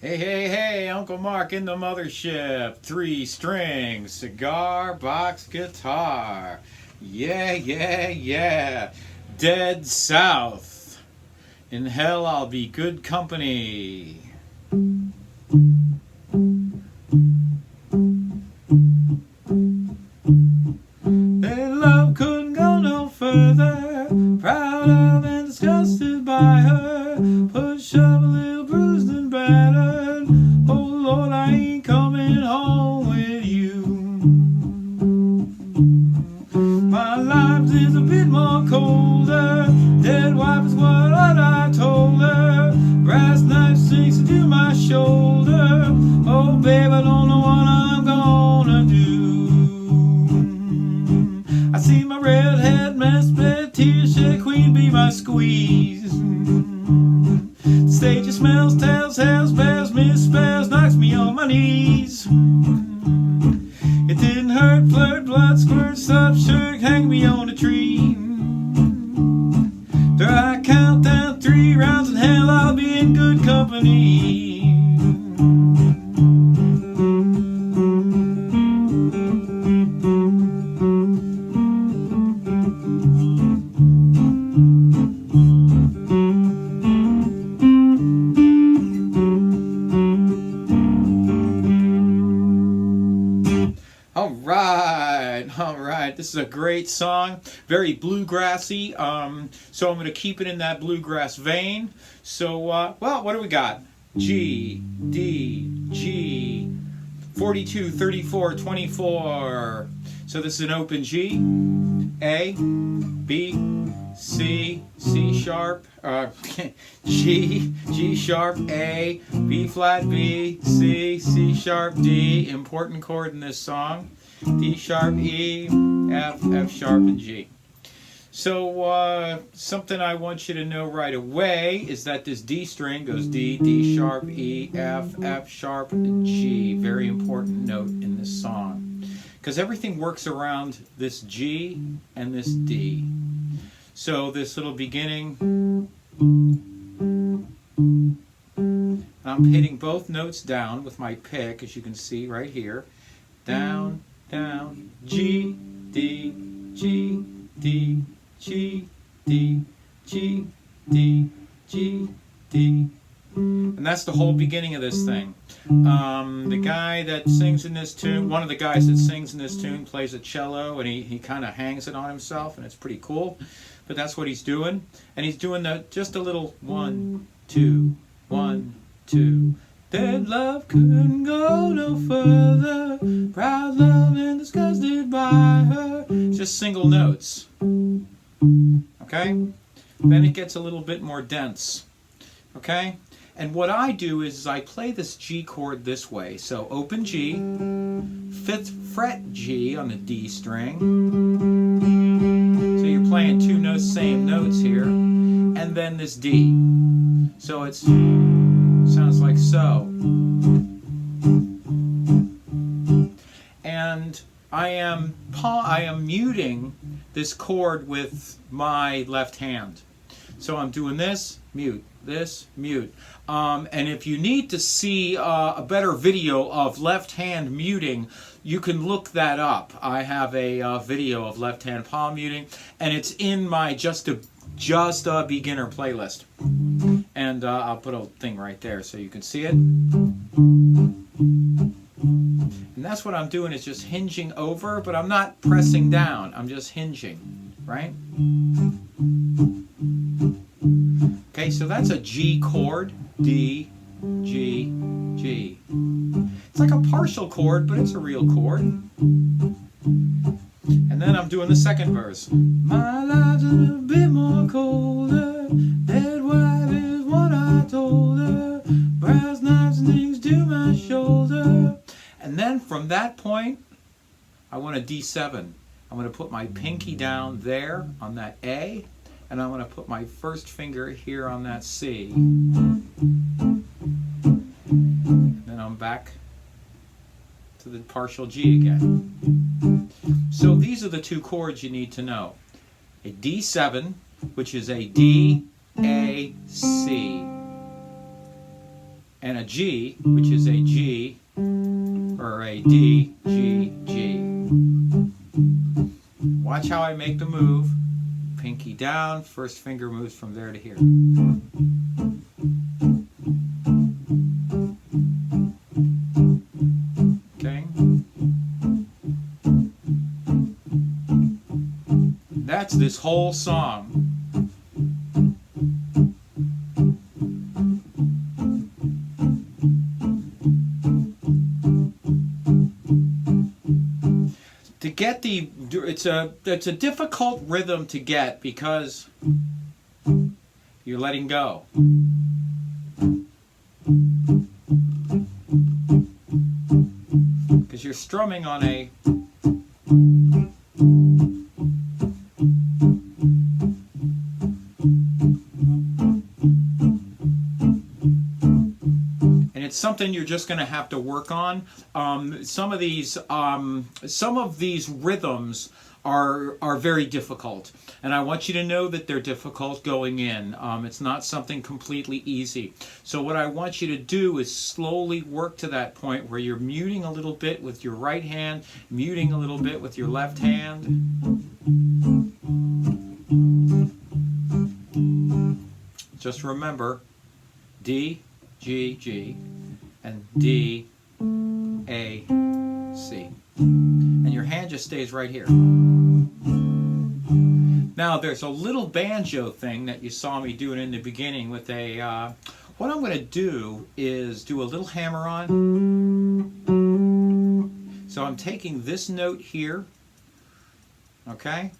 Hey, hey, hey, Uncle Mark in the mothership. 3 string cigar box guitar. Yeah, yeah, yeah. Dead south. In hell I'll be good company. Their love couldn't go no further. Proud of and disgusted by her. Push up a little bruised and battered. Oh Lord, I ain't coming home with you. My life is a bit more colder. Dead wife is what I told her. Brass knife sinks into my shoulder. Oh babe, I don't know what I'm gonna do. I see my redhead mascot, tears shed, queen be my squeeze. The stage smells, tells, hells, bears, misspells, knocks me on my knees. It didn't hurt, flirt, blood, squirt, sub, shirt, hang me on a tree. Do I count down 3 rounds in hell, I'll be in good company. All right. This is a great song, very bluegrassy. So I'm going to keep it in that bluegrass vein. So, well, what do we got? G, D, G, 42, 34, 24. So this is an open G, A, B, C, C sharp, G, G sharp, A, B flat, B, C, C sharp, D. Important chord in this song. D sharp, E, F, F sharp, and G. So something I want you to know right away is that this D string goes D, D sharp, E, F, F sharp, and G. Very important note in this song. Because everything works around this G and this D. So this little beginning, I'm hitting both notes down with my pick, as you can see right here. Down, down, G, D, G, D, G, D, G, D, G, D. And that's the whole beginning of this thing. The guy that sings in this tune, one of the guys that sings in this tune plays a cello, and he kind of hangs it on himself, and it's pretty cool. But that's what he's doing. And he's doing just a little 1, 2, 1, 2. Dead love couldn't go no further. Proud love and disgusted by her. Just single notes. Okay? Then it gets a little bit more dense. Okay? And what I do is I play this G chord this way. So open G, 5th fret G on the D string. So you're playing 2 notes, same notes here. And then this D. So it sounds like so. And I am muting this chord with my left hand. So I'm doing this, mute, this, mute. And if you need to see a better video of left hand muting, you can look that up. I have a video of left hand palm muting, and it's in my just a beginner playlist. And I'll put a thing right there so you can see it. And that's what I'm doing, is just hinging over, but I'm not pressing down. I'm just hinging, right? Okay, so that's a G chord. D, G, G. It's like a partial chord, but it's a real chord. And then I'm doing the second verse. My life's a little bit more colder. Dead wife is what I told her. Brass knives and things to my shoulder. And then from that point, I want a D7. I'm going to put my pinky down there on that A, and I'm going to put my first finger here on that C. And then I'm back to the partial G again. So these are the 2 chords you need to know. A D7, which is a D, A, C. and a G, which is a G, or a D, G, G. Watch how I make the move. Pinky down, first finger moves from there to here. Okay? That's this whole song. To get it's a difficult rhythm to get because you're letting go. Because you're strumming on a something you're just going to have to work on. Some of these rhythms are very difficult, and I want you to know that they're difficult going in. It's not something completely easy. So what I want you to do is slowly work to that point where you're muting a little bit with your right hand, muting a little bit with your left hand. Just remember D, G, G, and D, A, C. And your hand just stays right here. Now there's a little banjo thing that you saw me doing in the beginning with a, what I'm going to do is do a little hammer-on. So I'm taking this note here, okay?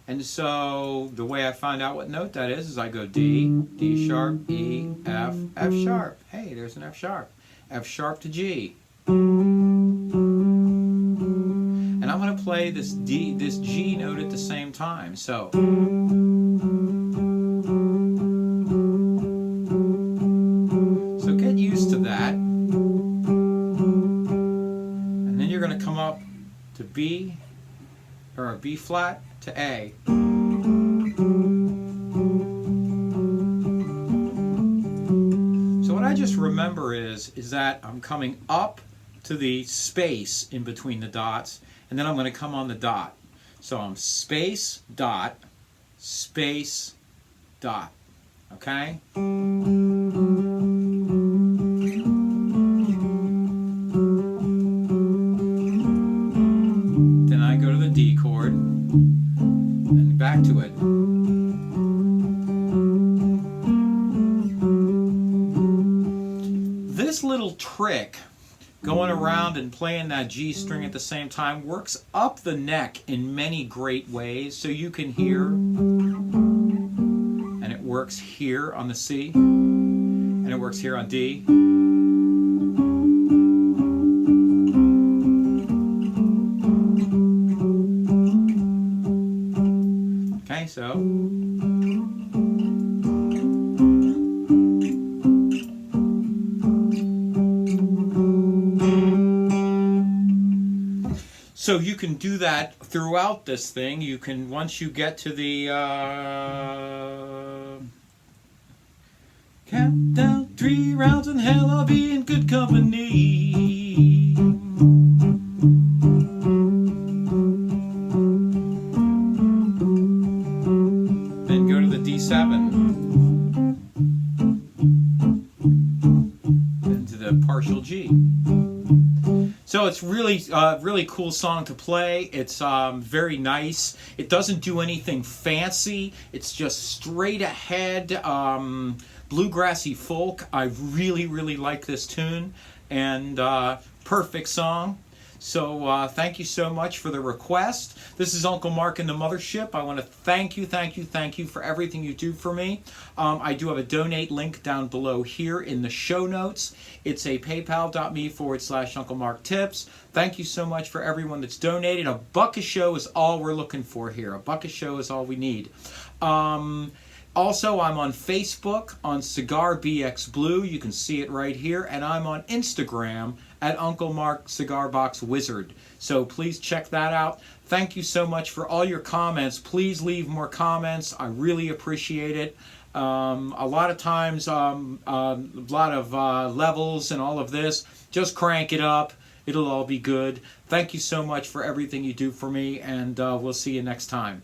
And so the way I find out what note that is I go D, D sharp, E, F, F sharp. Hey, there's an F sharp. F sharp to G. And I'm going to play this G note at the same time. So get used to that. And then you're going to come up to B, or a B flat to A. So what I just remember is that I'm coming up to the space in between the dots, and then I'm going to come on the dot. So I'm space, dot, okay? Then I go to the D chord, and back to it. This little trick, going around and playing that G string at the same time, works up the neck in many great ways. So you can hear, and it works here on the C, and it works here on D. Okay, so. So you can do that throughout this thing. You can, once you get to the count down 3 rounds in hell, I'll be in good company. Then go to the D7. Then to the partial G. So it's really really cool song to play. It's very nice. It doesn't do anything fancy. It's just straight ahead bluegrassy folk. I really like this tune, and perfect song. So thank you so much for the request. This is Uncle Mark in the Mothership. I want to thank you for everything you do for me. I do have a donate link down below here in the show notes. It's a paypal.me/Uncle Mark Tips. Thank you so much for everyone that's donated. $1 a show is all we're looking for here. $1 a show is all we need. Also, I'm on Facebook on Cigar BX Blue. You can see it right here. And I'm on Instagram at Uncle Mark Cigar Box Wizard. So please check that out. Thank you so much for all your comments. Please leave more comments. I really appreciate it. A lot of times, a lot of levels and all of this. Just crank it up. It'll all be good. Thank you so much for everything you do for me, and we'll see you next time.